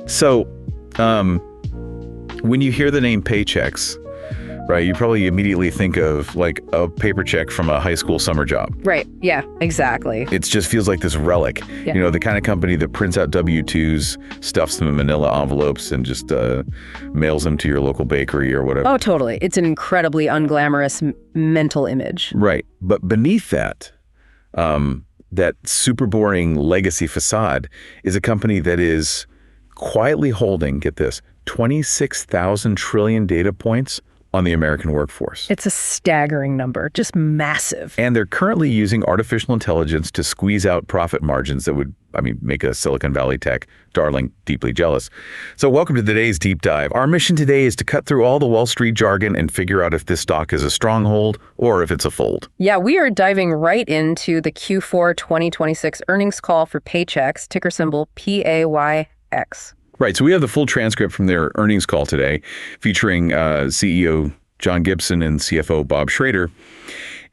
So, when you hear the name Paychex, right, you probably immediately think of like a paper check from a high school summer job. Right. Yeah, exactly. It just feels like this relic, Yeah. you know, the kind of company that prints out W-2s, stuffs them in manila envelopes, and just mails them to your local bakery or whatever. Oh, totally. It's an incredibly unglamorous mental image. Right. But beneath that, that super boring legacy facade is a company that is quietly holding, get this, 26,000 trillion data points on the American workforce. It's a staggering number, just massive. And they're currently using artificial intelligence to squeeze out profit margins that would, make a Silicon Valley tech darling deeply jealous. So welcome to today's deep dive. Our mission today is to cut through all the Wall Street jargon and figure out if this stock is a stronghold or if it's a fold. Yeah, we are diving right into the Q4 2026 earnings call for Paychex, ticker symbol PAYX. Right. So we have the full transcript from their earnings call today, featuring CEO John Gibson and CFO Bob Schrader.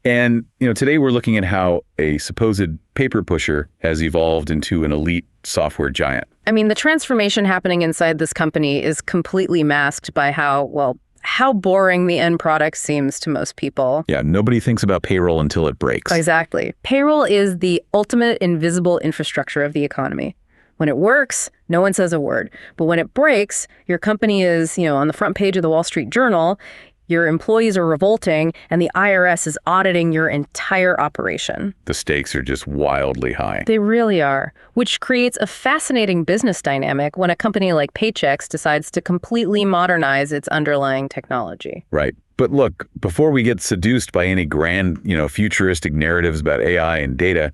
And, today we're looking at how a supposed paper pusher has evolved into an elite software giant. The transformation happening inside this company is completely masked by how boring the end product seems to most people. Yeah, nobody thinks about payroll until it breaks. Exactly. Payroll is the ultimate invisible infrastructure of the economy. When it works, no one says a word. But when it breaks, your company is, on the front page of the Wall Street Journal, your employees are revolting, and the IRS is auditing your entire operation. The stakes are just wildly high. They really are, which creates a fascinating business dynamic when a company like Paychex decides to completely modernize its underlying technology. Right. But look, before we get seduced by any grand, futuristic narratives about AI and data,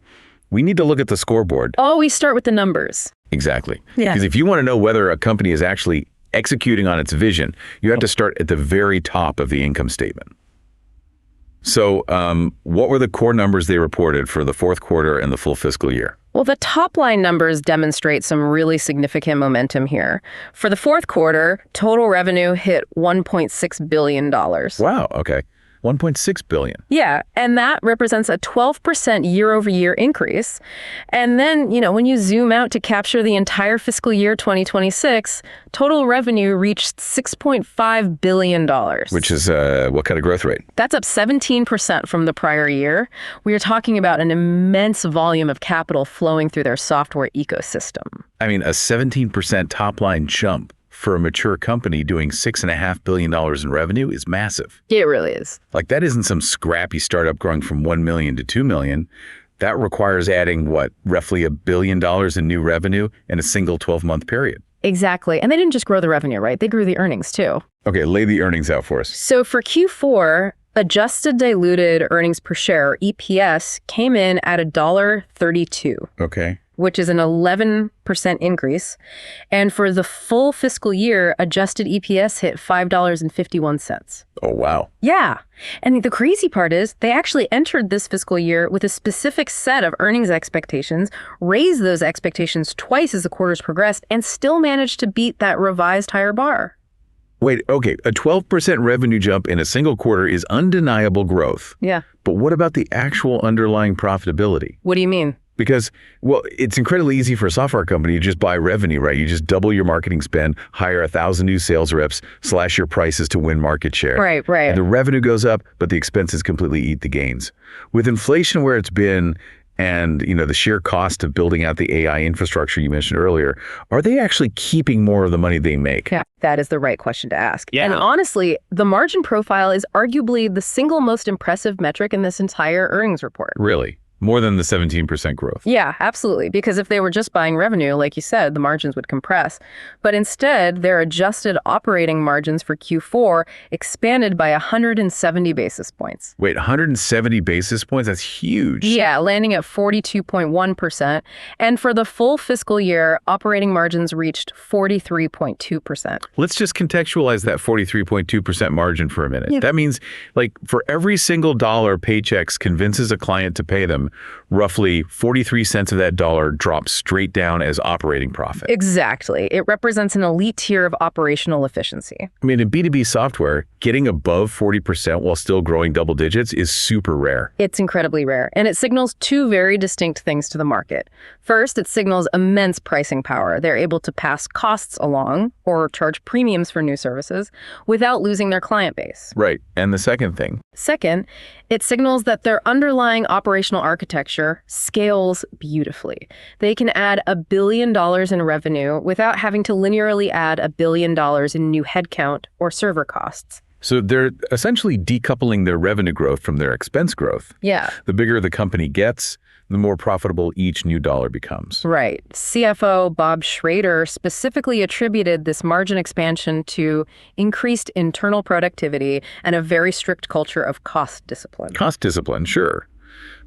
we need to look at the scoreboard. Always start with the numbers. Exactly. Yeah. Because if you want to know whether a company is actually executing on its vision, you have to start at the very top of the income statement. So what were the core numbers they reported for the fourth quarter and the full fiscal year? Well, the top line numbers demonstrate some really significant momentum here. For the fourth quarter, total revenue hit $1.6 billion. Wow. Okay. 1.6 billion. Yeah, and that represents a 12% year-over-year increase. And then, when you zoom out to capture the entire fiscal year 2026, total revenue reached $6.5 billion. Which is what kind of growth rate? That's up 17% from the prior year. We are talking about an immense volume of capital flowing through their software ecosystem. A 17% top-line jump for a mature company doing $6.5 billion in revenue is massive. It really is. Like, that isn't some scrappy startup growing from 1 million to 2 million. That requires adding, roughly $1 billion in new revenue in a single 12-month period. Exactly. And they didn't just grow the revenue, right? They grew the earnings too. Okay, lay the earnings out for us. So for Q4, adjusted diluted earnings per share, EPS, came in at $1.32. Okay. Which is an 11% increase. And for the full fiscal year, adjusted EPS hit $5.51. Oh, wow. Yeah. And the crazy part is they actually entered this fiscal year with a specific set of earnings expectations, raised those expectations twice as the quarters progressed, and still managed to beat that revised higher bar. Wait, okay, a 12% revenue jump in a single quarter is undeniable growth. Yeah. But what about the actual underlying profitability? What do you mean? Because, it's incredibly easy for a software company to just buy revenue, right? You just double your marketing spend, hire 1,000 new sales reps, slash your prices to win market share. Right. And the revenue goes up, but the expenses completely eat the gains. With inflation where it's been and, the sheer cost of building out the AI infrastructure you mentioned earlier, are they actually keeping more of the money they make? Yeah, that is the right question to ask. Yeah. And honestly, the margin profile is arguably the single most impressive metric in this entire earnings report. Really? More than the 17% growth. Yeah, absolutely. Because if they were just buying revenue, like you said, the margins would compress. But instead, their adjusted operating margins for Q4 expanded by 170 basis points. Wait, 170 basis points? That's huge. Yeah, landing at 42.1%. And for the full fiscal year, operating margins reached 43.2%. Let's just contextualize that 43.2% margin for a minute. Yeah. That means, for every single dollar Paychex convinces a client to pay them, time, roughly 43 cents of that dollar drops straight down as operating profit. Exactly. It represents an elite tier of operational efficiency. I mean, in B2B software, getting above 40% while still growing double digits is super rare. It's incredibly rare, and it signals two very distinct things to the market. First, it signals immense pricing power. They're able to pass costs along or charge premiums for new services without losing their client base. Right. And the second thing. Second, it signals that their underlying operational architecture scales beautifully. They can add $1 billion in revenue without having to linearly add $1 billion in new headcount or server costs. So they're essentially decoupling their revenue growth from their expense growth. Yeah. The bigger the company gets, the more profitable each new dollar becomes. Right. CFO Bob Schrader specifically attributed this margin expansion to increased internal productivity and a very strict culture of cost discipline. Cost discipline, sure.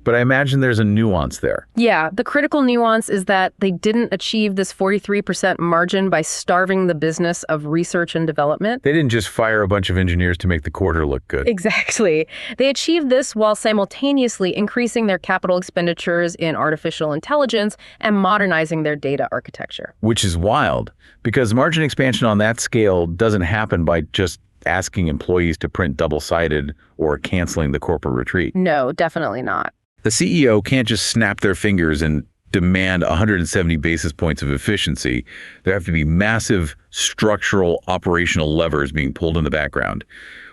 But I imagine there's a nuance there. Yeah, the critical nuance is that they didn't achieve this 43% margin by starving the business of research and development. They didn't just fire a bunch of engineers to make the quarter look good. Exactly. They achieved this while simultaneously increasing their capital expenditures in artificial intelligence and modernizing their data architecture. Which is wild, because margin expansion on that scale doesn't happen by just asking employees to print double-sided or canceling the corporate retreat. No, definitely not. The CEO can't just snap their fingers and demand 170 basis points of efficiency. There have to be massive structural operational levers being pulled in the background.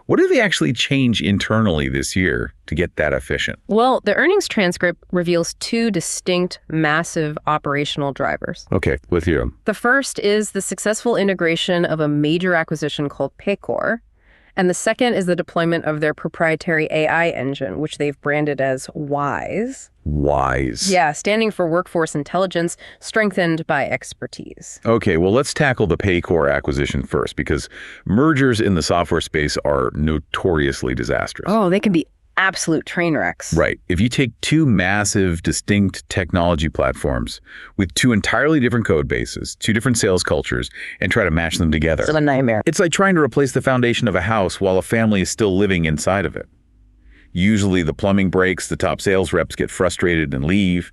What do they actually change internally this year to get that efficient? Well, the earnings transcript reveals two distinct, massive operational drivers. Okay, let's hear them. The first is the successful integration of a major acquisition called PayCore. And the second is the deployment of their proprietary AI engine, which they've branded as WISE. WISE. Yeah, standing for Workforce Intelligence Strengthened by Expertise. Okay, well, let's tackle the PayCore acquisition first, because mergers in the software space are notoriously disastrous. Oh, they can be absolute train wrecks. Right. If you take two massive, distinct technology platforms with two entirely different code bases, two different sales cultures, and try to mash them together. It's a nightmare. It's like trying to replace the foundation of a house while a family is still living inside of it. Usually the plumbing breaks, the top sales reps get frustrated and leave,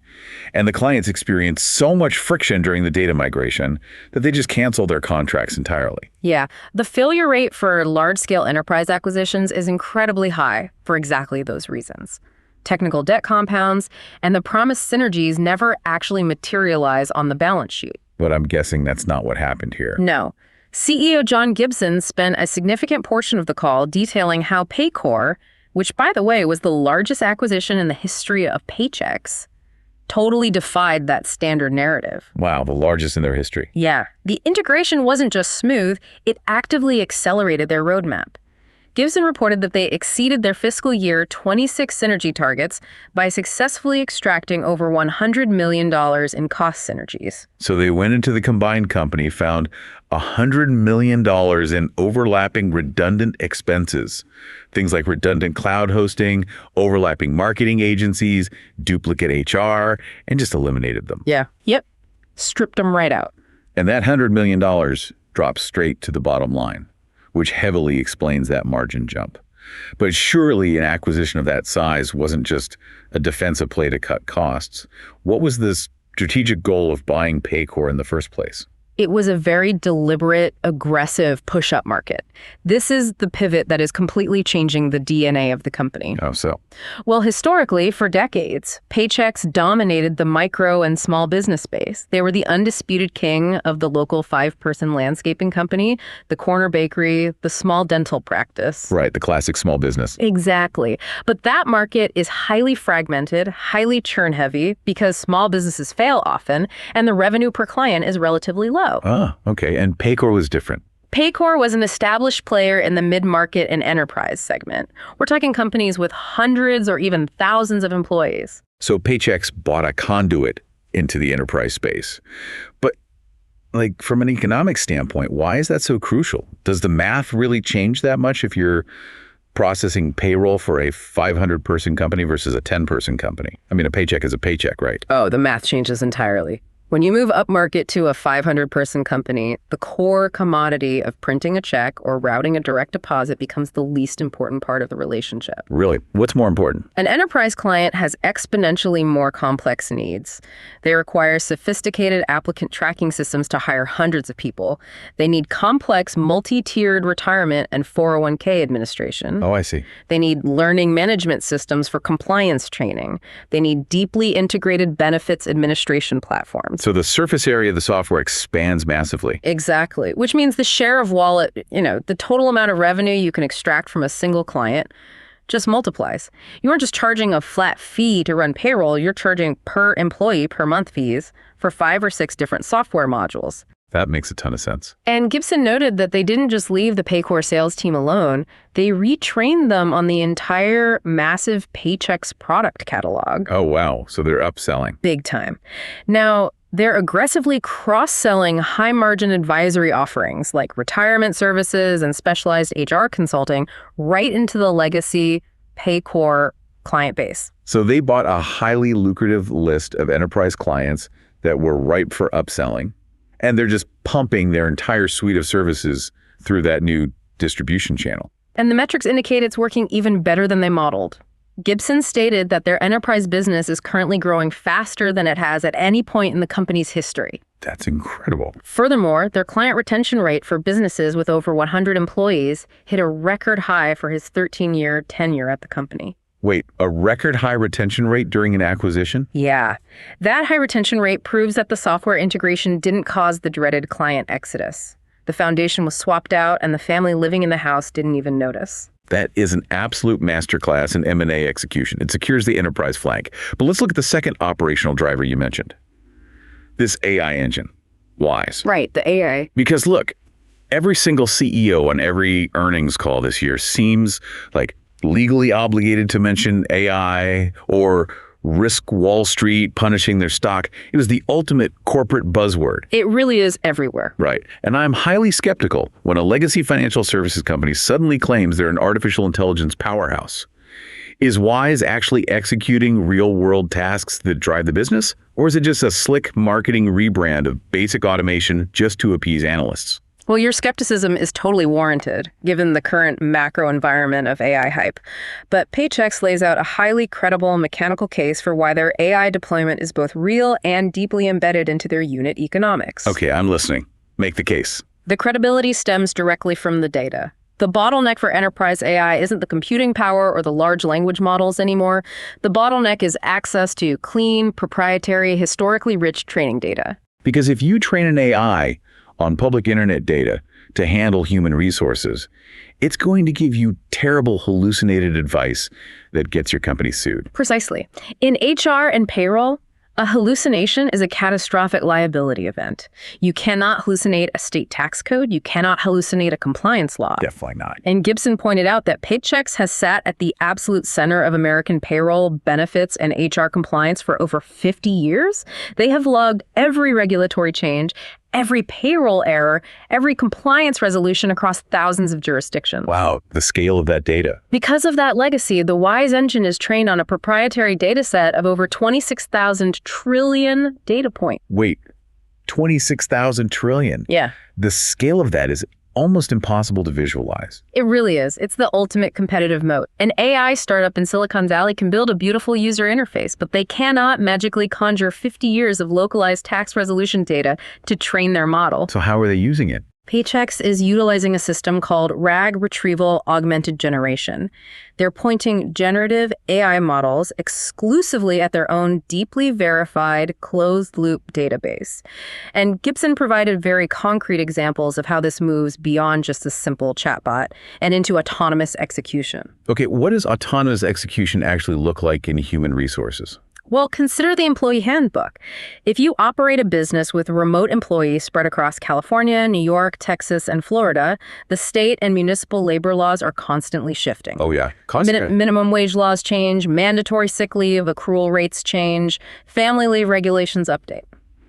and the clients experience so much friction during the data migration that they just cancel their contracts entirely. Yeah, the failure rate for large-scale enterprise acquisitions is incredibly high for exactly those reasons. Technical debt compounds and the promised synergies never actually materialize on the balance sheet. But I'm guessing that's not what happened here. No. CEO John Gibson spent a significant portion of the call detailing how PayCore, which, by the way, was the largest acquisition in the history of Paychex, totally defied that standard narrative. Wow, the largest in their history. Yeah. The integration wasn't just smooth, it actively accelerated their roadmap. Gibson reported that they exceeded their fiscal year 26 synergy targets by successfully extracting over $100 million in cost synergies. So they went into the combined company, found $100 million in overlapping redundant expenses. Things like redundant cloud hosting, overlapping marketing agencies, duplicate HR, and just eliminated them. Yeah. Yep. Stripped them right out. And that $100 million drops straight to the bottom line, which heavily explains that margin jump. But surely an acquisition of that size wasn't just a defensive play to cut costs. What was the strategic goal of buying PayCore in the first place? It was a very deliberate, aggressive push-up market. This is the pivot that is completely changing the DNA of the company. Oh, so? Well, historically, for decades, Paychex dominated the micro and small business space. They were the undisputed king of the local 5-person landscaping company, the corner bakery, the small dental practice. Right, the classic small business. Exactly. But that market is highly fragmented, highly churn-heavy, because small businesses fail often, and the revenue per client is relatively low. Ah, okay. And PayCore was different. PayCore was an established player in the mid-market and enterprise segment. We're talking companies with hundreds or even thousands of employees. So Paychex bought a conduit into the enterprise space. But like from an economic standpoint, why is that so crucial? Does the math really change that much if you're processing payroll for a 500-person company versus a 10-person company? I mean, a paycheck is a paycheck, right? Oh, the math changes entirely. When you move upmarket to a 500-person company, the core commodity of printing a check or routing a direct deposit becomes the least important part of the relationship. Really? What's more important? An enterprise client has exponentially more complex needs. They require sophisticated applicant tracking systems to hire hundreds of people. They need complex multi-tiered retirement and 401k administration. Oh, I see. They need learning management systems for compliance training. They need deeply integrated benefits administration platforms. So the surface area of the software expands massively. Exactly, which means the share of wallet, the total amount of revenue you can extract from a single client just multiplies. You aren't just charging a flat fee to run payroll, you're charging per employee per month fees for 5 or 6 different software modules. That makes a ton of sense. And Gibson noted that they didn't just leave the PayCore sales team alone. They retrained them on the entire massive Paychex product catalog. Oh, wow. So they're upselling. Big time. Now, they're aggressively cross-selling high-margin advisory offerings like retirement services and specialized HR consulting right into the legacy PayCore client base. So they bought a highly lucrative list of enterprise clients that were ripe for upselling, and they're just pumping their entire suite of services through that new distribution channel. And the metrics indicate it's working even better than they modeled. Gibson stated that their enterprise business is currently growing faster than it has at any point in the company's history. That's incredible. Furthermore, their client retention rate for businesses with over 100 employees hit a record high for his 13-year tenure at the company. Wait, a record high retention rate during an acquisition? Yeah. That high retention rate proves that the software integration didn't cause the dreaded client exodus. The foundation was swapped out, and the family living in the house didn't even notice. That is an absolute masterclass in M&A execution. It secures the enterprise flank. But let's look at the second operational driver you mentioned. This AI engine. Wise. Right, the AI. Because look, every single CEO on every earnings call this year seems like legally obligated to mention AI or risk Wall Street punishing their stock. It is the ultimate corporate buzzword. It really is everywhere. Right. And I'm highly skeptical when a legacy financial services company suddenly claims they're an artificial intelligence powerhouse. Is Wise actually executing real-world tasks that drive the business? Or is it just a slick marketing rebrand of basic automation just to appease analysts? Well, your skepticism is totally warranted, given the current macro environment of AI hype. But Paychex lays out a highly credible mechanical case for why their AI deployment is both real and deeply embedded into their unit economics. Okay, I'm listening. Make the case. The credibility stems directly from the data. The bottleneck for enterprise AI isn't the computing power or the large language models anymore. The bottleneck is access to clean, proprietary, historically rich training data. Because if you train an AI on public internet data to handle human resources, it's going to give you terrible hallucinated advice that gets your company sued. Precisely. In HR and payroll, a hallucination is a catastrophic liability event. You cannot hallucinate a state tax code. You cannot hallucinate a compliance law. Definitely not. And Gibson pointed out that Paychex has sat at the absolute center of American payroll, benefits, and HR compliance for over 50 years. They have logged every regulatory change, every payroll error, every compliance resolution across thousands of jurisdictions. Wow, the scale of that data. Because of that legacy, the WISE engine is trained on a proprietary data set of over 26,000 trillion data points. Wait, 26,000 trillion? Yeah. The scale of that is almost impossible to visualize. It really is. It's the ultimate competitive moat. An AI startup in Silicon Valley can build a beautiful user interface, but they cannot magically conjure 50 years of localized tax resolution data to train their model. So how are they using it? Paychex is utilizing a system called RAG Retrieval Augmented Generation. They're pointing generative AI models exclusively at their own deeply verified closed-loop database. And Gibson provided very concrete examples of how this moves beyond just a simple chatbot and into autonomous execution. Okay, what does autonomous execution actually look like in human resources? Well, consider the employee handbook. If you operate a business with remote employees spread across California, New York, Texas, and Florida, the state and municipal labor laws are constantly shifting. Oh, yeah. Minimum wage laws change, mandatory sick leave, accrual rates change, family leave regulations update.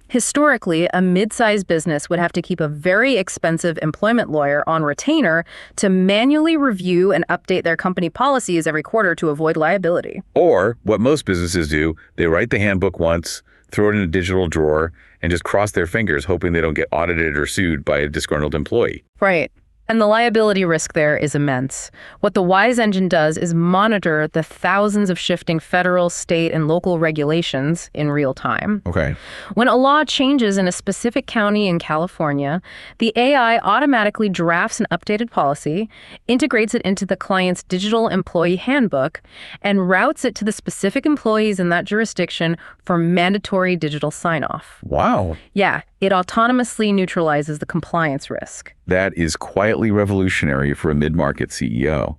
Historically, a mid-sized business would have to keep a very expensive employment lawyer on retainer to manually review and update their company policies every quarter to avoid liability. Or what most businesses do, they write the handbook once, throw it in a digital drawer, and just cross their fingers hoping they don't get audited or sued by a disgruntled employee. Right. And the liability risk there is immense. What the WISE engine does is monitor the thousands of shifting federal, state, and local regulations in real time. Okay. When a law changes in a specific county in California, the AI automatically drafts an updated policy, integrates it into the client's digital employee handbook, and routes it to the specific employees in that jurisdiction for mandatory digital sign-off. Wow. Yeah, it autonomously neutralizes the compliance risk. That is quietly revolutionary for a mid-market CEO.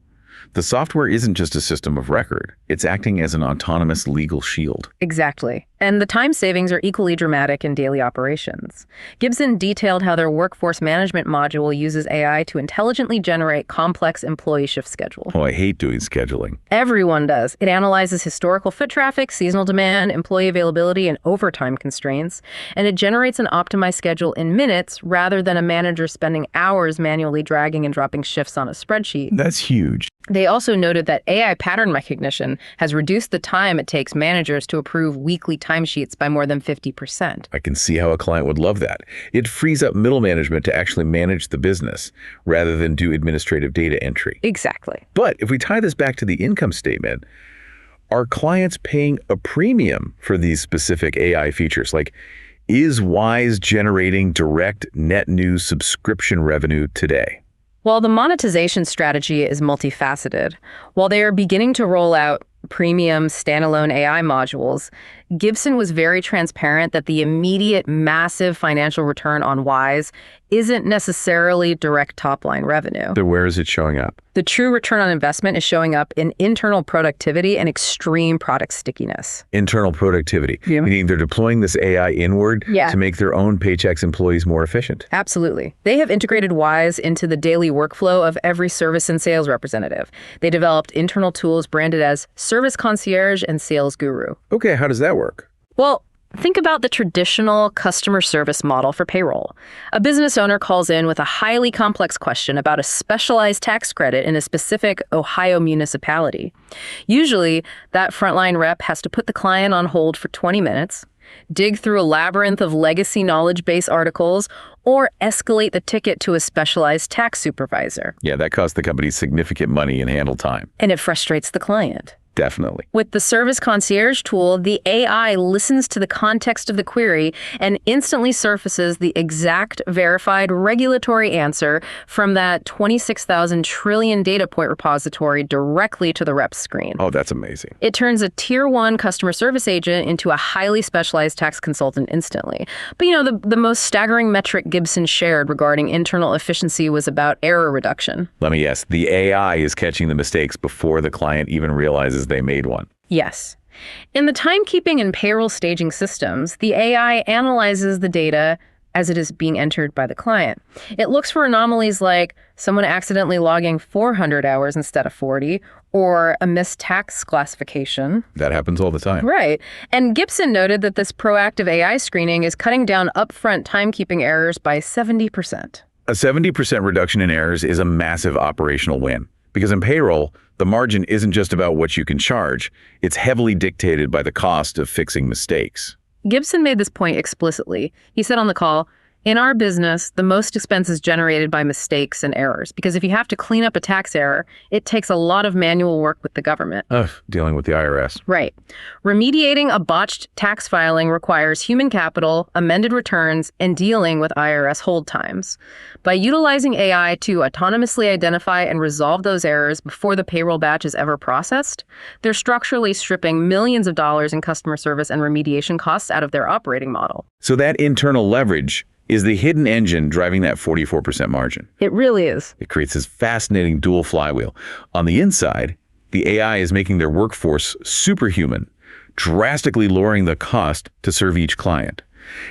The software isn't just a system of record. It's acting as an autonomous legal shield. Exactly. And the time savings are equally dramatic in daily operations. Gibson detailed how their workforce management module uses AI to intelligently generate complex employee shift schedules. Oh, I hate doing scheduling. Everyone does. It analyzes historical foot traffic, seasonal demand, employee availability, and overtime constraints, and it generates an optimized schedule in minutes rather than a manager spending hours manually dragging and dropping shifts on a spreadsheet. That's huge. They also noted that AI pattern recognition has reduced the time it takes managers to approve weekly timesheets by more than 50%. I can see how a client would love that. It frees up middle management to actually manage the business rather than do administrative data entry. Exactly. But if we tie this back to the income statement, are clients paying a premium for these specific AI features? Like, is WISE generating direct net new subscription revenue today? Well, the monetization strategy is multifaceted. While they are beginning to roll out premium standalone AI modules, Gibson was very transparent that the immediate massive financial return on WISE isn't necessarily direct top-line revenue. So where is it showing up? The true return on investment is showing up in internal productivity and extreme product stickiness. Internal productivity, meaning they're deploying this AI inward to make their own Paychex employees more efficient. Absolutely. They have integrated WISE into the daily workflow of every service and sales representative. They developed internal tools branded as Service Concierge and Sales Guru. Okay, how does that work? Well, think about the traditional customer service model for payroll. A business owner calls in with a highly complex question about a specialized tax credit in a specific Ohio municipality. Usually, that frontline rep has to put the client on hold for 20 minutes, dig through a labyrinth of legacy knowledge base articles, or escalate the ticket to a specialized tax supervisor. Yeah, that costs the company significant money and handle time. And it frustrates the client. Definitely. With the Service Concierge tool, the AI listens to the context of the query and instantly surfaces the exact verified regulatory answer from that 26,000 trillion data point repository directly to the rep's screen. Oh, that's amazing. It turns a tier 1 customer service agent into a highly specialized tax consultant instantly. But the most staggering metric Gibson shared regarding internal efficiency was about error reduction. Let me guess, the AI is catching the mistakes before the client even realizes they made one. Yes. In the timekeeping and payroll staging systems, the AI analyzes the data as it is being entered by the client. It looks for anomalies like someone accidentally logging 400 hours instead of 40, or a missed tax classification. That happens all the time. Right. And Gibson noted that this proactive AI screening is cutting down upfront timekeeping errors by 70%. A 70% reduction in errors is a massive operational win. Because in payroll, the margin isn't just about what you can charge. It's heavily dictated by the cost of fixing mistakes. Gibson made this point explicitly. He said on the call, "In our business, the most expense is generated by mistakes and errors, because if you have to clean up a tax error, it takes a lot of manual work with the government." Dealing with the IRS. Right. Remediating a botched tax filing requires human capital, amended returns, and dealing with IRS hold times. By utilizing AI to autonomously identify and resolve those errors before the payroll batch is ever processed, they're structurally stripping millions of dollars in customer service and remediation costs out of their operating model. So that internal leverage is the hidden engine driving that 44% margin. It really is. It creates this fascinating dual flywheel. On the inside, the AI is making their workforce superhuman, drastically lowering the cost to serve each client.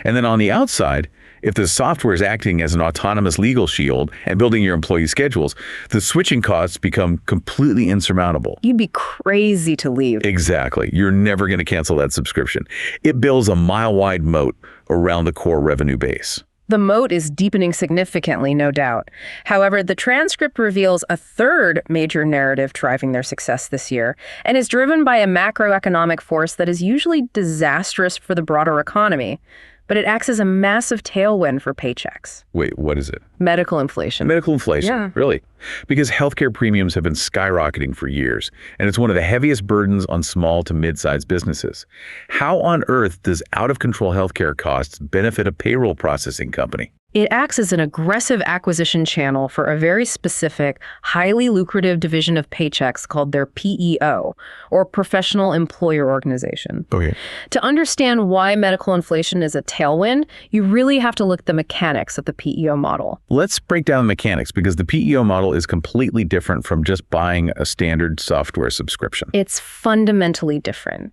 And then on the outside, if the software is acting as an autonomous legal shield and building your employee schedules, the switching costs become completely insurmountable. You'd be crazy to leave. Exactly. You're never going to cancel that subscription. It builds a mile-wide moat around the core revenue base. The moat is deepening significantly, no doubt. However, the transcript reveals a third major narrative driving their success this year, and is driven by a macroeconomic force that is usually disastrous for the broader economy, but it acts as a massive tailwind for Paychex. Wait, what is it? Medical inflation. Medical inflation, Yeah. Really? Because healthcare premiums have been skyrocketing for years, and it's one of the heaviest burdens on small to mid-sized businesses. How on earth does out-of-control healthcare costs benefit a payroll processing company? It acts as an aggressive acquisition channel for a very specific, highly lucrative division of Paychex called their PEO, or Professional Employer Organization. Okay. To understand why medical inflation is a tailwind, you really have to look at the mechanics of the PEO model. Let's break down the mechanics, because the PEO model is completely different from just buying a standard software subscription. It's fundamentally different.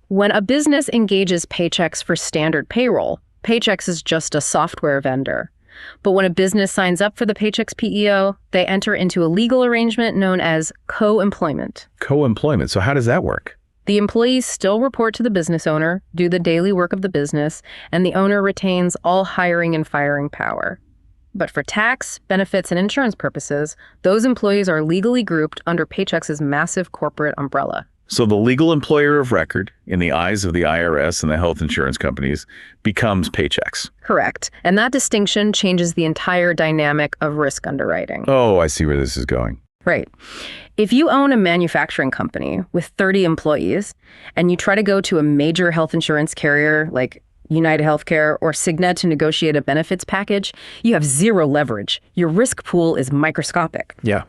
When a business engages Paychex for standard payroll, Paychex is just a software vendor. But when a business signs up for the Paychex PEO, they enter into a legal arrangement known as co-employment. Co-employment. So how does that work? The employees still report to the business owner, do the daily work of the business, and the owner retains all hiring and firing power. But for tax, benefits, and insurance purposes, those employees are legally grouped under Paychex's massive corporate umbrella. So the legal employer of record, in the eyes of the IRS and the health insurance companies, becomes Paychex. Correct. And that distinction changes the entire dynamic of risk underwriting. Oh, I see where this is going. Right. If you own a manufacturing company with 30 employees and you try to go to a major health insurance carrier like United Healthcare or Cigna to negotiate a benefits package, you have zero leverage. Your risk pool is microscopic. Yeah.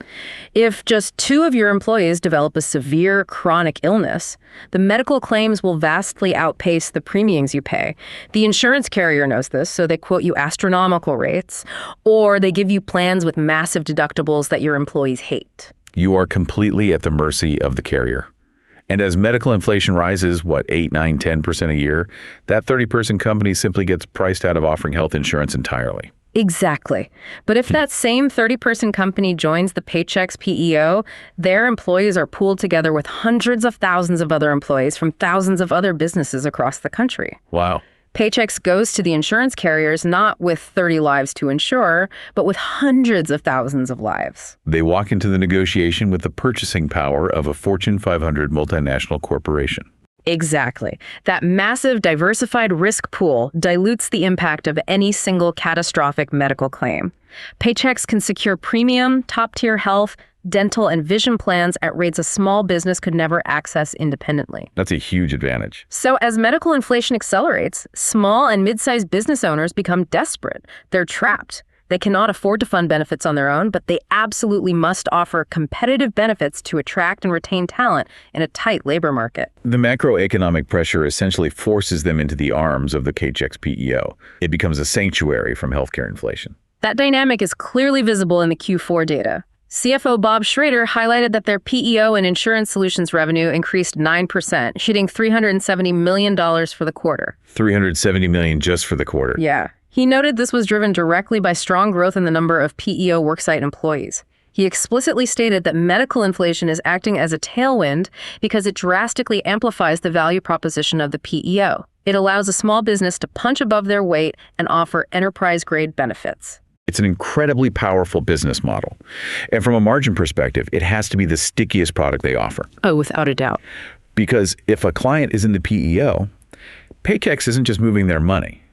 If just 2 of your employees develop a severe chronic illness, the medical claims will vastly outpace the premiums you pay. The insurance carrier knows this, so they quote you astronomical rates, or they give you plans with massive deductibles that your employees hate. You are completely at the mercy of the carrier. And as medical inflation rises, 8, 9, 10% a year, that 30-person company simply gets priced out of offering health insurance entirely. Exactly. But if that same 30-person company joins the Paychex PEO, their employees are pooled together with hundreds of thousands of other employees from thousands of other businesses across the country. Wow. Paychex goes to the insurance carriers not with 30 lives to insure, but with hundreds of thousands of lives. They walk into the negotiation with the purchasing power of a Fortune 500 multinational corporation. Exactly. That massive diversified risk pool dilutes the impact of any single catastrophic medical claim. Paychex can secure premium, top-tier health, dental, and vision plans at rates a small business could never access independently. That's a huge advantage. So as medical inflation accelerates, small and mid-sized business owners become desperate. They're trapped. They cannot afford to fund benefits on their own, but they absolutely must offer competitive benefits to attract and retain talent in a tight labor market. The macroeconomic pressure essentially forces them into the arms of the Paychex PEO. It becomes a sanctuary from healthcare inflation. That dynamic is clearly visible in the Q4 data. CFO Bob Schrader highlighted that their PEO and insurance solutions revenue increased 9%, hitting $370 million for the quarter. $370 million just for the quarter. Yeah. He noted this was driven directly by strong growth in the number of PEO worksite employees. He explicitly stated that medical inflation is acting as a tailwind because it drastically amplifies the value proposition of the PEO. It allows a small business to punch above their weight and offer enterprise-grade benefits. It's an incredibly powerful business model. And from a margin perspective, it has to be the stickiest product they offer. Oh, without a doubt. Because if a client is in the PEO, Paychex isn't just moving their money.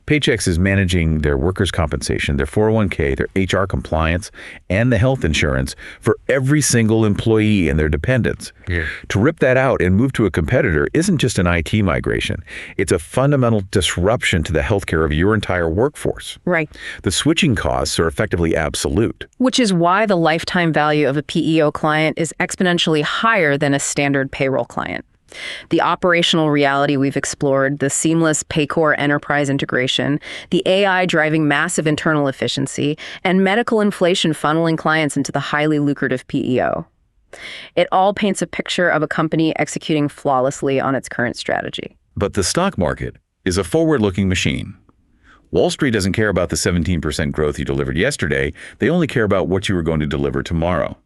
Paychex is managing their workers' compensation, their 401k, their HR compliance, and the health insurance for every single employee and their dependents. Yeah. To rip that out and move to a competitor isn't just an IT migration. It's a fundamental disruption to the healthcare of your entire workforce. Right. The switching costs are effectively absolute. Which is why the lifetime value of a PEO client is exponentially higher than a standard payroll client. The operational reality we've explored, the seamless PayCore enterprise integration, the AI driving massive internal efficiency, and medical inflation funneling clients into the highly lucrative PEO. It all paints a picture of a company executing flawlessly on its current strategy. But the stock market is a forward-looking machine. Wall Street doesn't care about the 17% growth you delivered yesterday. They only care about what you are going to deliver tomorrow.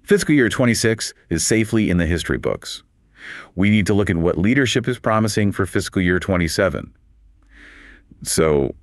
Fiscal year 26 is safely in the history books. We need to look at what leadership is promising for fiscal year 27. So,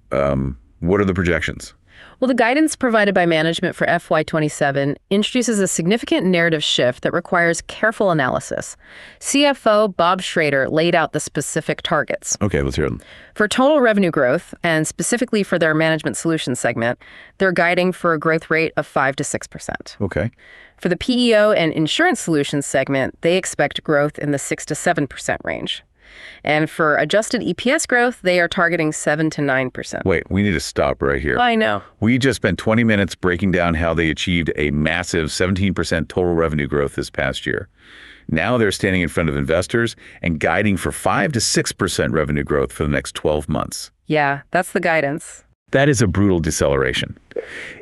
What are the projections? Well, the guidance provided by management for FY27 introduces a significant narrative shift that requires careful analysis. CFO Bob Schrader laid out the specific targets. Okay, let's hear them. For total revenue growth, and specifically for their management solutions segment, they're guiding for a growth rate of 5 to 6%. Okay. For the PEO and insurance solutions segment, they expect growth in the 6 to 7% range. And for adjusted EPS growth, they are targeting 7 to 9%. Wait, we need to stop right here. I know. We just spent 20 minutes breaking down how they achieved a massive 17% total revenue growth this past year. Now they're standing in front of investors and guiding for 5 to 6% revenue growth for the next 12 months. Yeah, that's the guidance. That is a brutal deceleration.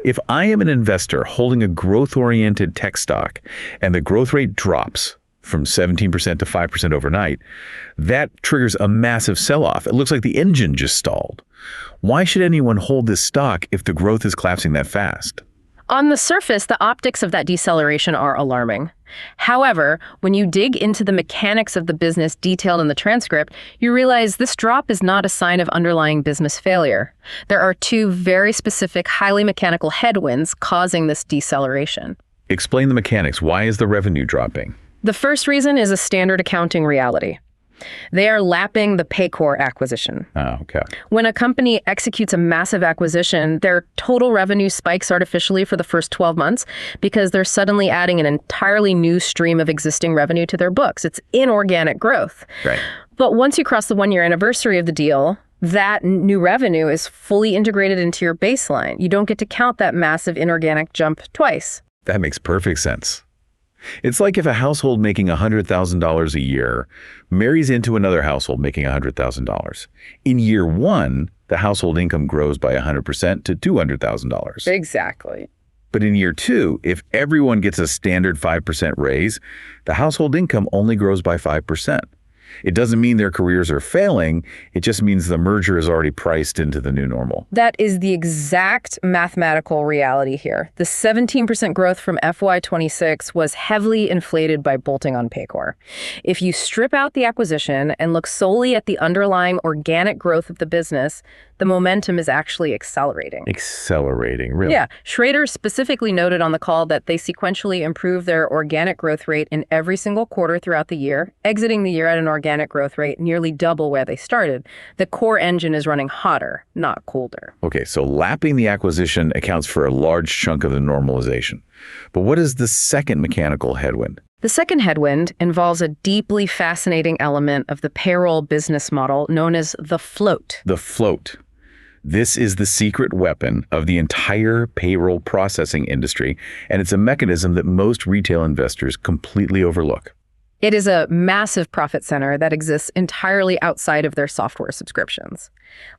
If I am an investor holding a growth-oriented tech stock and the growth rate drops from 17% to 5% overnight, that triggers a massive sell-off. It looks like the engine just stalled. Why should anyone hold this stock if the growth is collapsing that fast? On the surface, the optics of that deceleration are alarming. However, when you dig into the mechanics of the business detailed in the transcript, you realize this drop is not a sign of underlying business failure. There are two very specific, highly mechanical headwinds causing this deceleration. Explain the mechanics. Why is the revenue dropping? The first reason is a standard accounting reality. They are lapping the PayCore acquisition. Oh, okay. When a company executes a massive acquisition, their total revenue spikes artificially for the first 12 months because they're suddenly adding an entirely new stream of existing revenue to their books. It's inorganic growth. Right. But once you cross the 1-year anniversary of the deal, that new revenue is fully integrated into your baseline. You don't get to count that massive inorganic jump twice. That makes perfect sense. It's like if a household making $100,000 a year marries into another household making $100,000. In year one, the household income grows by 100% to $200,000. Exactly. But in year two, if everyone gets a standard 5% raise, the household income only grows by 5%. It doesn't mean their careers are failing. It just means the merger is already priced into the new normal. That is the exact mathematical reality here. The 17% growth from FY26 was heavily inflated by bolting on PayCore. If you strip out the acquisition and look solely at the underlying organic growth of the business, the momentum is actually accelerating. Accelerating, really? Yeah. Schrader specifically noted on the call that they sequentially improve their organic growth rate in every single quarter throughout the year, exiting the year at an organic growth rate nearly double where they started. The core engine is running hotter, not colder. Okay, so lapping the acquisition accounts for a large chunk of the normalization. But what is the second mechanical headwind? The second headwind involves a deeply fascinating element of the payroll business model known as the float. The float. This is the secret weapon of the entire payroll processing industry, and it's a mechanism that most retail investors completely overlook. It is a massive profit center that exists entirely outside of their software subscriptions.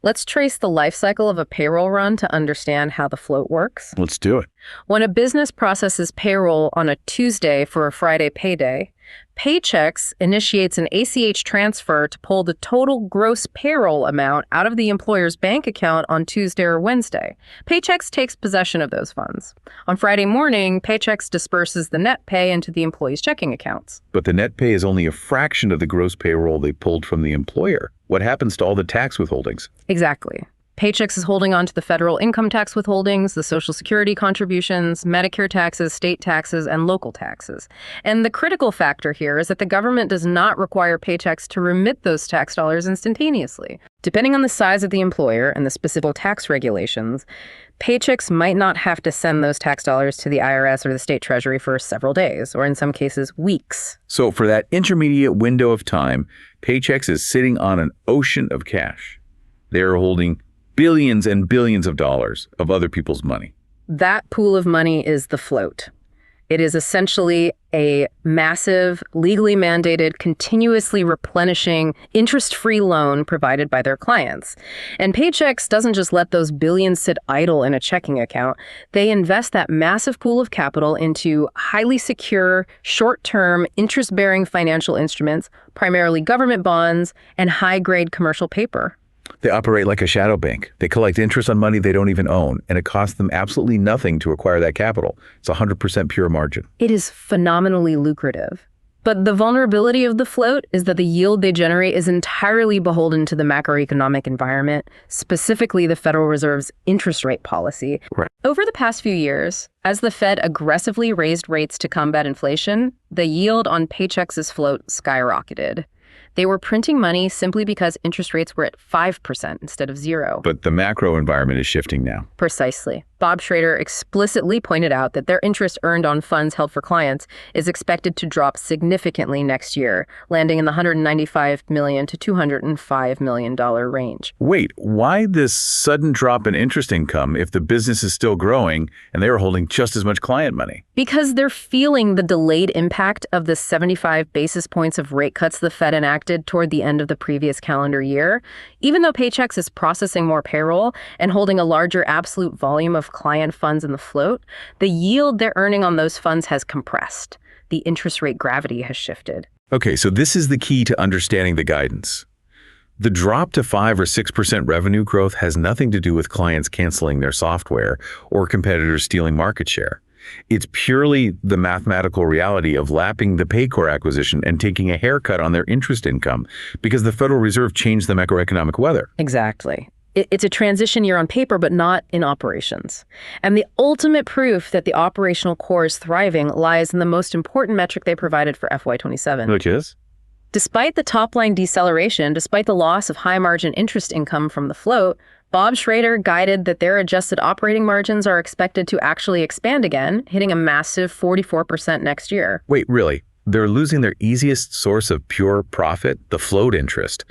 Let's trace the life cycle of a payroll run to understand how the float works. Let's do it. When a business processes payroll on a Tuesday for a Friday payday, Paychex initiates an ACH transfer to pull the total gross payroll amount out of the employer's bank account on Tuesday or Wednesday. Paychex takes possession of those funds. On Friday morning, Paychex disperses the net pay into the employee's checking accounts. But the net pay is only a fraction of the gross payroll they pulled from the employer. What happens to all the tax withholdings? Exactly. Paychex is holding on to the federal income tax withholdings, the Social Security contributions, Medicare taxes, state taxes, and local taxes. And the critical factor here is that the government does not require Paychex to remit those tax dollars instantaneously. Depending on the size of the employer and the specific tax regulations, Paychex might not have to send those tax dollars to the IRS or the state treasury for several days, or in some cases, weeks. So for that intermediate window of time, Paychex is sitting on an ocean of cash. They are holding billions and billions of dollars of other people's money. That pool of money is the float. It is essentially a massive, legally mandated, continuously replenishing, interest-free loan provided by their clients. And Paychex doesn't just let those billions sit idle in a checking account. They invest that massive pool of capital into highly secure, short-term, interest-bearing financial instruments, primarily government bonds and high-grade commercial paper. They operate like a shadow bank. They collect interest on money they don't even own, and it costs them absolutely nothing to acquire that capital. It's 100% pure margin. It is phenomenally lucrative. But the vulnerability of the float is that the yield they generate is entirely beholden to the macroeconomic environment, specifically the Federal Reserve's interest rate policy. Right. Over the past few years, as the Fed aggressively raised rates to combat inflation, the yield on Paychex's float skyrocketed. They were printing money simply because interest rates were at 5% instead of 0. But the macro environment is shifting now. Precisely. Bob Schrader explicitly pointed out that their interest earned on funds held for clients is expected to drop significantly next year, landing in the $195 million to $205 million range. Wait, why this sudden drop in interest income if the business is still growing and they are holding just as much client money? Because they're feeling the delayed impact of the 75 basis points of rate cuts the Fed enacted toward the end of the previous calendar year. Even though Paychex is processing more payroll and holding a larger absolute volume of client funds in the float, the yield they're earning on those funds has compressed. The interest rate gravity has shifted. Okay, so this is the key to understanding the guidance. The drop to 5 or 6% revenue growth has nothing to do with clients canceling their software or competitors stealing market share. It's purely the mathematical reality of lapping the PayCore acquisition and taking a haircut on their interest income because the Federal Reserve changed the macroeconomic weather. Exactly. It's a transition year on paper, but not in operations. And the ultimate proof that the operational core is thriving lies in the most important metric they provided for FY27. Which is? Despite the top-line deceleration, despite the loss of high-margin interest income from the float, Bob Schrader guided that their adjusted operating margins are expected to actually expand again, hitting a massive 44% next year. Wait, really? They're losing their easiest source of pure profit, the float interest,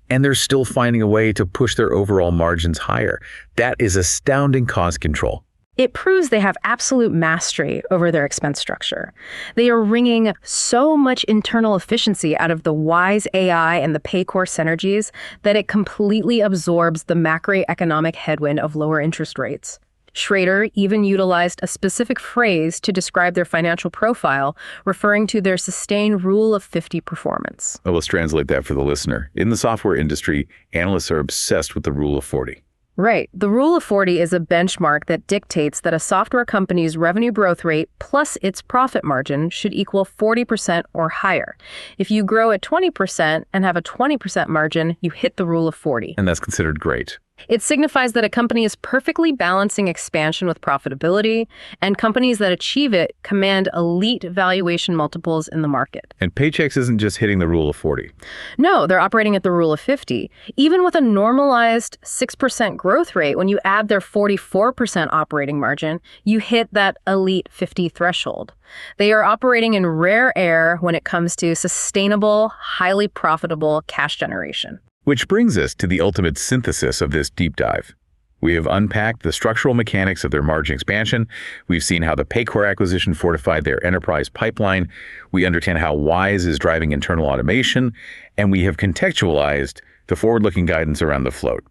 and they're still finding a way to push their overall margins higher. That is astounding cost control. It proves they have absolute mastery over their expense structure. They are wringing so much internal efficiency out of the Wise AI and the PayCore synergies that it completely absorbs the macroeconomic headwind of lower interest rates. Schrader even utilized a specific phrase to describe their financial profile, referring to their sustained Rule of 50 performance. Well, let's translate that for the listener. In the software industry, analysts are obsessed with the Rule of 40. Right. The Rule of 40 is a benchmark that dictates that a software company's revenue growth rate plus its profit margin should equal 40% or higher. If you grow at 20% and have a 20% margin, you hit the Rule of 40. And that's considered great. It signifies that a company is perfectly balancing expansion with profitability, and companies that achieve it command elite valuation multiples in the market. And Paychex isn't just hitting the Rule of 40. No, they're operating at the Rule of 50. Even with a normalized 6% growth rate, when you add their 44% operating margin, you hit that elite 50 threshold. They are operating in rare air when it comes to sustainable, highly profitable cash generation. Which brings us to the ultimate synthesis of this deep dive. We have unpacked the structural mechanics of their margin expansion. We've seen how the PayCore acquisition fortified their enterprise pipeline. We understand how Wise is driving internal automation, and we have contextualized the forward-looking guidance around the float.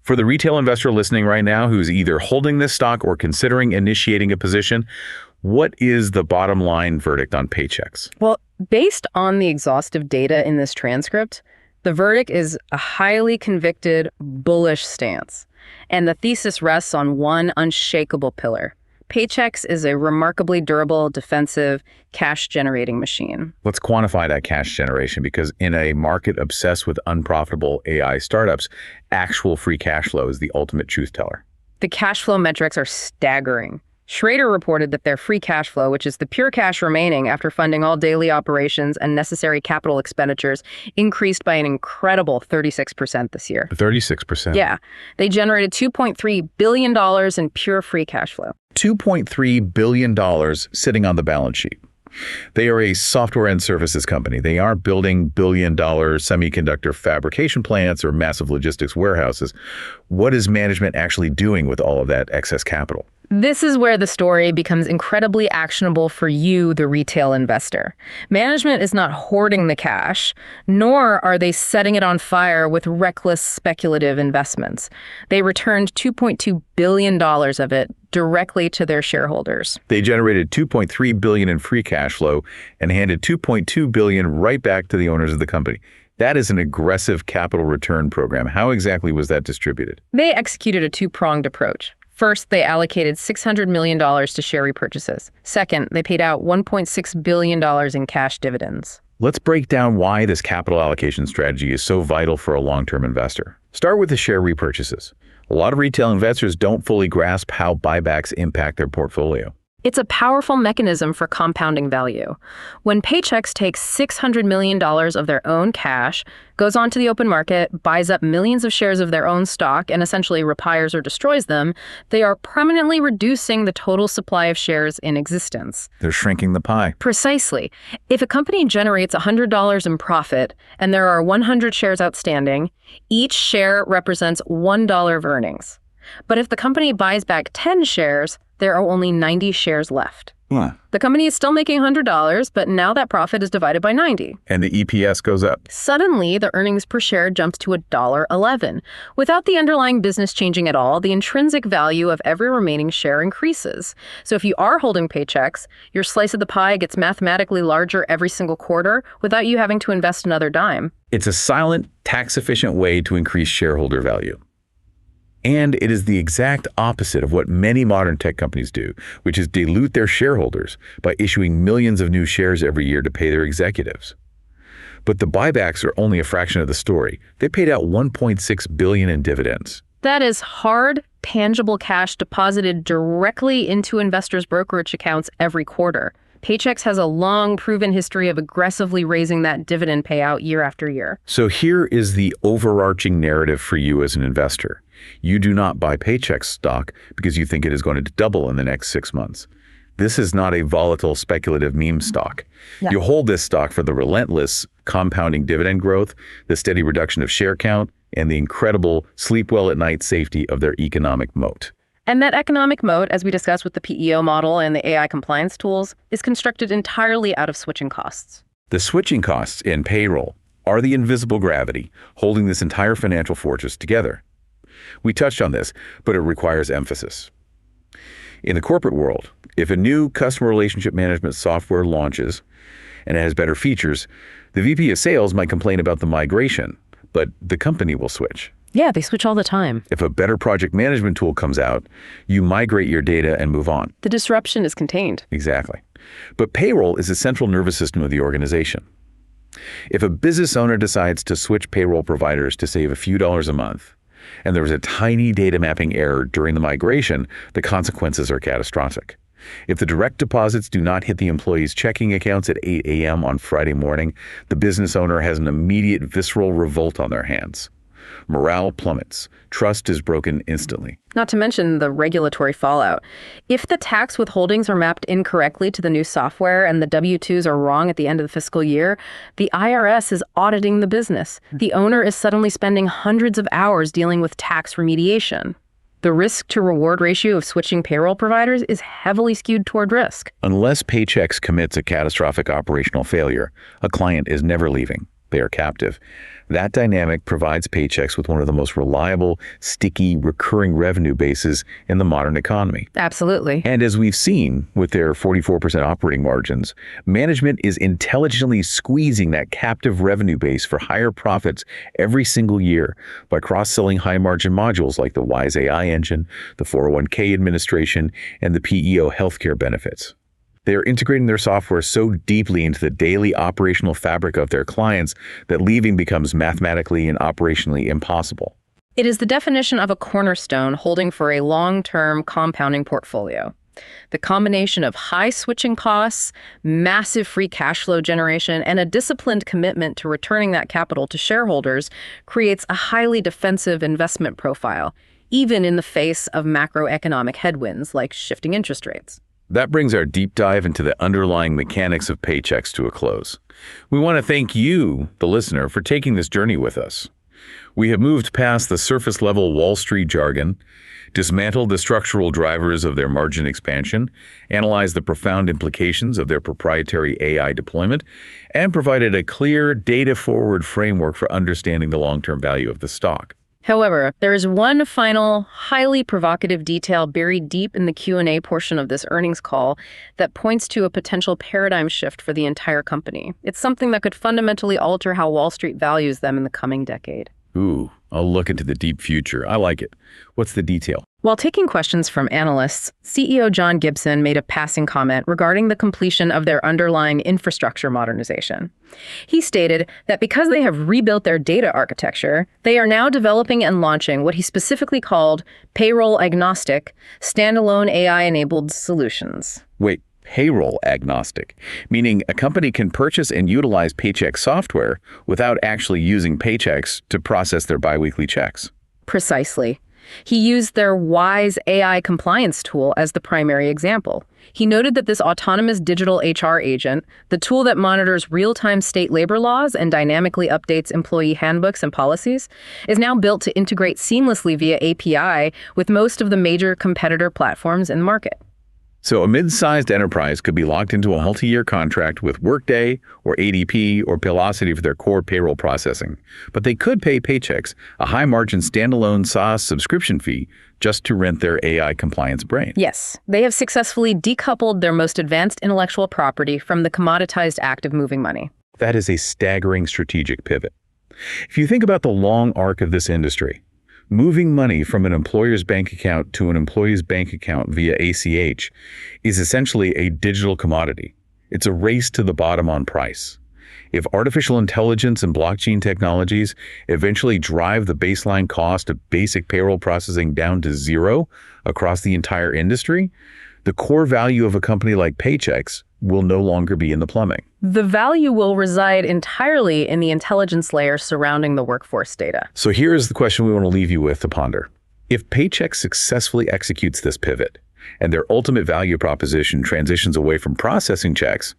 For the retail investor listening right now who's either holding this stock or considering initiating a position, what is the bottom line verdict on Paychex? Well, based on the exhaustive data in this transcript, the verdict is a highly convicted, bullish stance, and the thesis rests on one unshakable pillar. Paychex is a remarkably durable, defensive, cash-generating machine. Let's quantify that cash generation, because in a market obsessed with unprofitable AI startups, actual free cash flow is the ultimate truth teller. The cash flow metrics are staggering. Schrader reported that their free cash flow, which is the pure cash remaining after funding all daily operations and necessary capital expenditures, increased by an incredible 36% this year. 36%? Yeah. They generated $2.3 billion in pure free cash flow. $2.3 billion sitting on the balance sheet. They are a software and services company. They aren't building billion-dollar semiconductor fabrication plants or massive logistics warehouses. What is management actually doing with all of that excess capital? This is where the story becomes incredibly actionable for you, the retail investor. Management is not hoarding the cash, nor are they setting it on fire with reckless speculative investments. They returned $2.2 billion of it directly to their shareholders. They generated $2.3 billion in free cash flow and handed $2.2 billion right back to the owners of the company. That is an aggressive capital return program. How exactly was that distributed? They executed a two-pronged approach. First, they allocated $600 million to share repurchases. Second, they paid out $1.6 billion in cash dividends. Let's break down why this capital allocation strategy is so vital for a long-term investor. Start with the share repurchases. A lot of retail investors don't fully grasp how buybacks impact their portfolio. It's a powerful mechanism for compounding value. When Paychex takes $600 million of their own cash, goes onto the open market, buys up millions of shares of their own stock, and essentially retires or destroys them, they are permanently reducing the total supply of shares in existence. They're shrinking the pie. Precisely. If a company generates $100 in profit and there are 100 shares outstanding, each share represents $1 of earnings. But if the company buys back 10 shares, there are only 90 shares left. The company is still making $100, but now that profit is divided by 90. And the EPS goes up. Suddenly, the earnings per share jumps to $1.11. Without the underlying business changing at all, the intrinsic value of every remaining share increases. So if you are holding Paychex, your slice of the pie gets mathematically larger every single quarter without you having to invest another dime. It's a silent, tax-efficient way to increase shareholder value. And it is the exact opposite of what many modern tech companies do, which is dilute their shareholders by issuing millions of new shares every year to pay their executives. But the buybacks are only a fraction of the story. They paid out $1.6 billion in dividends. That is hard, tangible cash deposited directly into investors' brokerage accounts every quarter. Paychex has a long, proven history of aggressively raising that dividend payout year after year. So here is the overarching narrative for you as an investor. You do not buy Paychex stock because you think it is going to double in the next 6 months. This is not a volatile, speculative meme stock. Yeah. You hold this stock for the relentless compounding dividend growth, the steady reduction of share count, and the incredible sleep well at night safety of their economic moat. And that economic moat, as we discussed with the PEO model and the AI compliance tools, is constructed entirely out of switching costs. The switching costs in payroll are the invisible gravity holding this entire financial fortress together. We touched on this, but it requires emphasis. In the corporate world, if a new customer relationship management software launches and it has better features, the VP of sales might complain about the migration, but the company will switch. Yeah, they switch all the time. If a better project management tool comes out, you migrate your data and move on. The disruption is contained. Exactly. But payroll is the central nervous system of the organization. If a business owner decides to switch payroll providers to save a few dollars a month, and there was a tiny data mapping error during the migration, the consequences are catastrophic. If the direct deposits do not hit the employee's checking accounts at 8 a.m. on Friday morning, the business owner has an immediate visceral revolt on their hands. Morale plummets. Trust is broken instantly. Not to mention the regulatory fallout. If the tax withholdings are mapped incorrectly to the new software and the W-2s are wrong at the end of the fiscal year, the IRS is auditing the business. The owner is suddenly spending hundreds of hours dealing with tax remediation. The risk to reward ratio of switching payroll providers is heavily skewed toward risk. Unless Paychex commits a catastrophic operational failure, a client is never leaving. They are captive. That dynamic provides Paychex with one of the most reliable, sticky, recurring revenue bases in the modern economy. Absolutely. And as we've seen with their 44% operating margins, management is intelligently squeezing that captive revenue base for higher profits every single year by cross-selling high-margin modules like the Wise AI engine, the 401k administration, and the PEO healthcare benefits. They are integrating their software so deeply into the daily operational fabric of their clients that leaving becomes mathematically and operationally impossible. It is the definition of a cornerstone holding for a long-term compounding portfolio. The combination of high switching costs, massive free cash flow generation, and a disciplined commitment to returning that capital to shareholders creates a highly defensive investment profile, even in the face of macroeconomic headwinds like shifting interest rates. That brings our deep dive into the underlying mechanics of Paychex to a close. We want to thank you, the listener, for taking this journey with us. We have moved past the surface-level Wall Street jargon, dismantled the structural drivers of their margin expansion, analyzed the profound implications of their proprietary AI deployment, and provided a clear, data-forward framework for understanding the long-term value of the stock. However, there is one final, highly provocative detail buried deep in the Q&A portion of this earnings call that points to a potential paradigm shift for the entire company. It's something that could fundamentally alter how Wall Street values them in the coming decade. Ooh, I'll look into the deep future. I like it. What's the detail? While taking questions from analysts, CEO John Gibson made a passing comment regarding the completion of their underlying infrastructure modernization. He stated that because they have rebuilt their data architecture, they are now developing and launching what he specifically called payroll-agnostic, standalone AI-enabled solutions. Wait, payroll-agnostic, meaning a company can purchase and utilize Paychex software without actually using Paychex to process their biweekly checks. Precisely. He used their WISE AI compliance tool as the primary example. He noted that this autonomous digital HR agent, the tool that monitors real-time state labor laws and dynamically updates employee handbooks and policies, is now built to integrate seamlessly via API with most of the major competitor platforms in the market. So a mid-sized enterprise could be locked into a multi-year contract with Workday or ADP or Paylocity for their core payroll processing. But they could pay Paychex a high-margin standalone SaaS subscription fee just to rent their AI compliance brain. Yes, they have successfully decoupled their most advanced intellectual property from the commoditized act of moving money. That is a staggering strategic pivot. If you think about the long arc of this industry, moving money from an employer's bank account to an employee's bank account via ACH is essentially a digital commodity. It's a race to the bottom on price. If artificial intelligence and blockchain technologies eventually drive the baseline cost of basic payroll processing down to zero across the entire industry, the core value of a company like Paychex will no longer be in the plumbing. The value will reside entirely in the intelligence layer surrounding the workforce data. So here is the question we want to leave you with to ponder. If Paychex successfully executes this pivot, and their ultimate value proposition transitions away from processing checks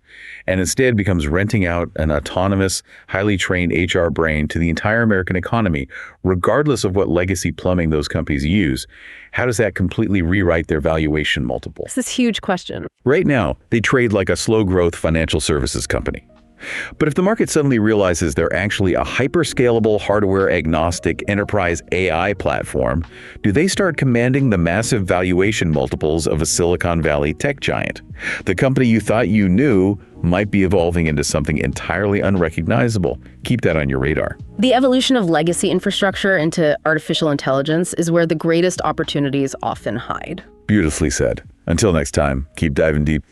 and instead becomes renting out an autonomous, highly trained HR brain to the entire American economy, regardless of what legacy plumbing those companies use, how does that completely rewrite their valuation multiple? This is a huge question. Right now, they trade like a slow-growth financial services company. But if the market suddenly realizes they're actually a hyper-scalable, hardware-agnostic enterprise AI platform, do they start commanding the massive valuation multiples of a Silicon Valley tech giant? The company you thought you knew might be evolving into something entirely unrecognizable. Keep that on your radar. The evolution of legacy infrastructure into artificial intelligence is where the greatest opportunities often hide. Beautifully said. Until next time, keep diving deep.